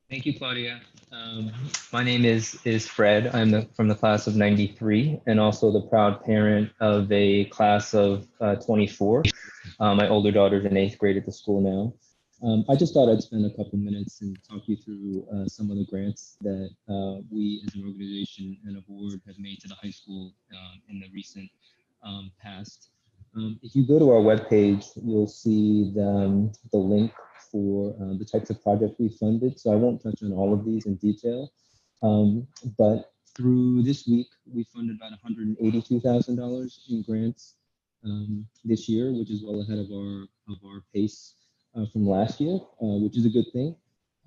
Thank you, Claudia. My name is Fred. I'm from the class of 93 and also the proud parent of a class of 24. My older daughter's in eighth grade at the school now. I just thought I'd spend a couple minutes and talk you through some of the grants that we as an organization and a board have made to the high school in the recent past. If you go to our webpage, you'll see the link for the types of projects we funded. So I won't touch on all of these in detail. But through this week, we funded about $182,000 in grants this year, which is well ahead of our pace from last year, which is a good thing.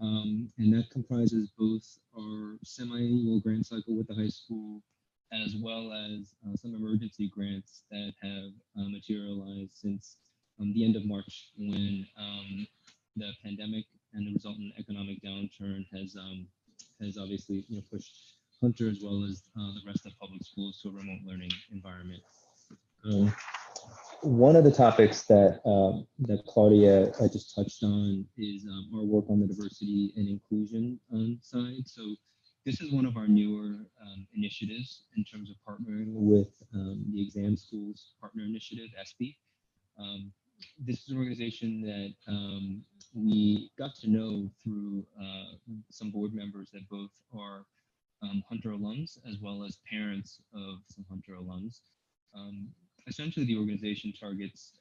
And that comprises both our semi-annual grant cycle with the high school, as well as some emergency grants that have materialized since the end of March, when the pandemic and the resultant economic downturn has obviously pushed Hunter as well as the rest of public schools to a remote learning environment. Um, One of the topics that Claudia just touched on is our work on the diversity and inclusion side. So this is one of our newer initiatives in terms of partnering with the Exam Schools Partner Initiative, SB. Um, this is an organization that we got to know through some board members that both are Hunter alums as well as parents of some Hunter alums. Um, Essentially, the organization targets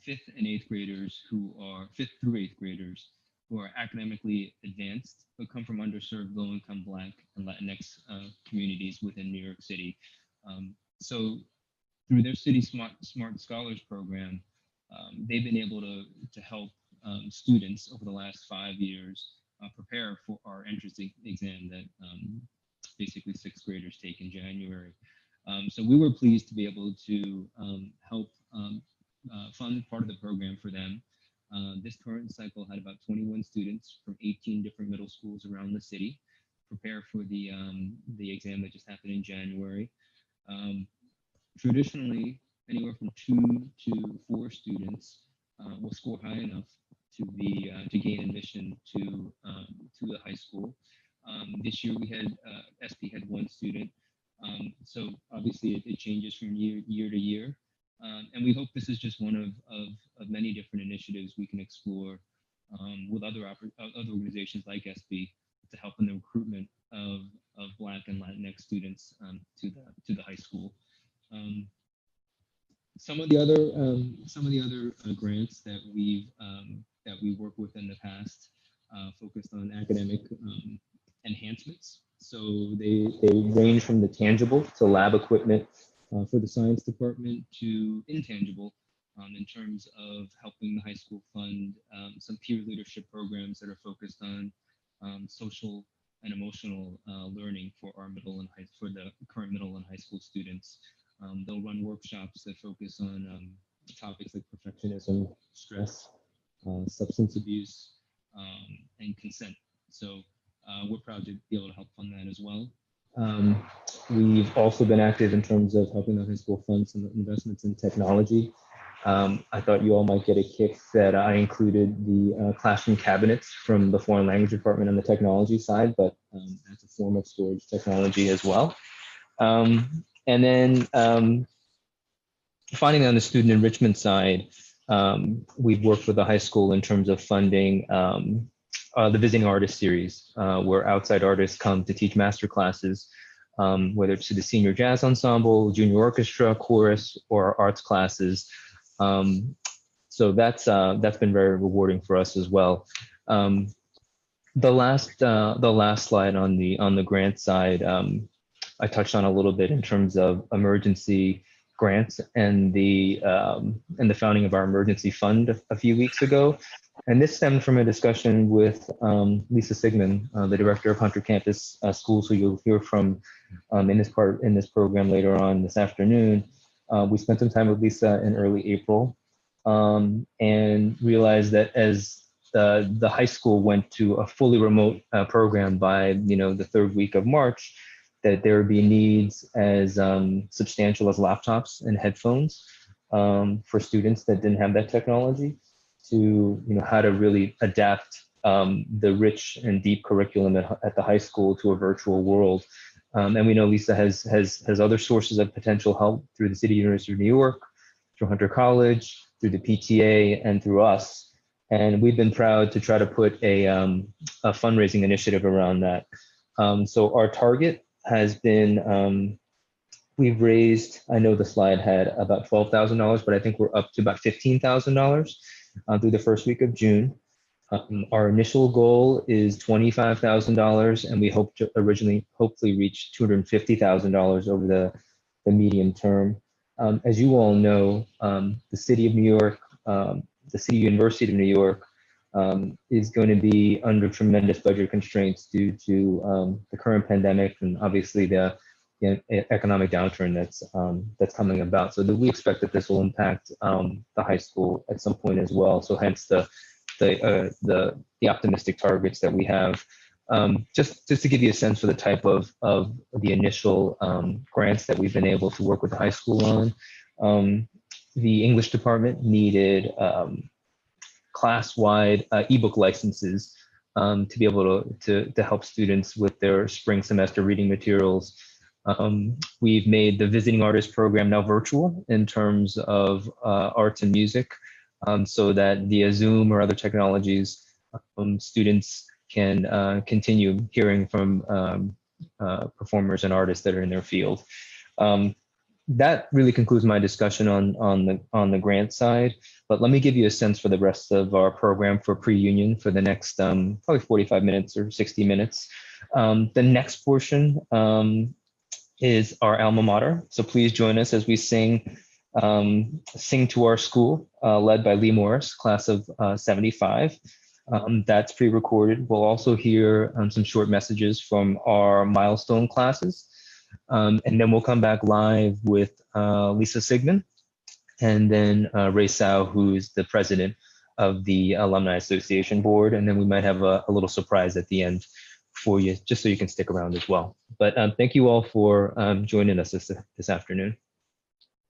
fifth and eighth graders who are fifth through eighth graders who are academically advanced but come from underserved, low-income Black and Latinx communities within New York City. So through their City Smart Scholars program, they've been able to help students over the last 5 years prepare for our entrance exam that basically sixth graders take in January. So we were pleased to be able to help fund part of the program for them. This current cycle had about 21 students from 18 different middle schools around the city prepare for the exam that just happened in January. Um, Traditionally, anywhere from 2 to 4 students will score high enough to gain admission to the high school. This year we had SP had 1 student, so obviously it changes from year to year, and we hope this is just one of many different initiatives we can explore with other organizations like SB to help in the recruitment of Black and Latinx students to the high school. Um, some of the other grants that we work with in the past focused on academic enhancements. So they range from the tangible to lab equipment for the science department to intangible in terms of helping the high school fund some peer leadership programs that are focused on social and emotional learning for our for the current middle and high school students. They'll run workshops that focus on topics like perfectionism, stress, substance abuse, and consent. So we're proud to be able to help fund that as well. Um, we've also been active in terms of helping the high school fund some investments in technology. I thought you all might get a kick that I included the classroom cabinets from the foreign language department on the technology side, but that's a form of storage technology as well. And then finally, on the student enrichment side, we've worked with the high school in terms of funding the Visiting Artist Series, where outside artists come to teach master classes, whether it's to the senior jazz ensemble, junior orchestra, chorus, or arts classes. So that's been very rewarding for us as well. The last slide on the grant side, I touched on a little bit in terms of emergency grants and the founding of our emergency fund a few weeks ago. And this stemmed from a discussion with Lisa Sigmund, the director of Hunter Campus Schools, who you'll hear from in this program later on this afternoon. We spent some time with Lisa in early April and realized that as the high school went to a fully remote program by the third week of March, that there would be needs as substantial as laptops and headphones for students that didn't have that technology to how to really adapt the rich and deep curriculum at the high school to a virtual world. And we know Lisa has other sources of potential help through the City University of New York, through Hunter College, through the PTA, and through us. And we've been proud to try to put a fundraising initiative around that. So our target has been, we've raised, I know the slide had about $12,000, but I think we're up to about $15,000 through the first week of June. Our initial goal is $25,000, and we hope to hopefully reach $250,000 over the medium term. As you all know, the City of New York, the City University of New York is going to be under tremendous budget constraints due to the current pandemic and obviously the economic downturn that's coming about. So we expect that this will impact the high school at some point as well. So hence the optimistic targets that we have. Just to give you a sense for the type of the initial grants that we've been able to work with the high school on. The English department needed class-wide ebook licenses to be able to help students with their spring semester reading materials. We've made the visiting artist program now virtual in terms of arts and music, so that via Zoom or other technologies, students can continue hearing from performers and artists that are in their field. That really concludes my discussion on the grant side, but let me give you a sense for the rest of our program for pre-union for the next probably 45 minutes or 60 minutes. The next portion is our alma mater. So please join us as we sing to Our School, led by Lee Morris, class of 75. That's pre-recorded. We'll also hear some short messages from our milestone classes. And then we'll come back live with Lisa Sigmund and then Ray Sao, who's the president of the Alumni Association Board. And then we might have a little surprise at the end for you, just so you can stick around as well. But thank you all for joining us this afternoon.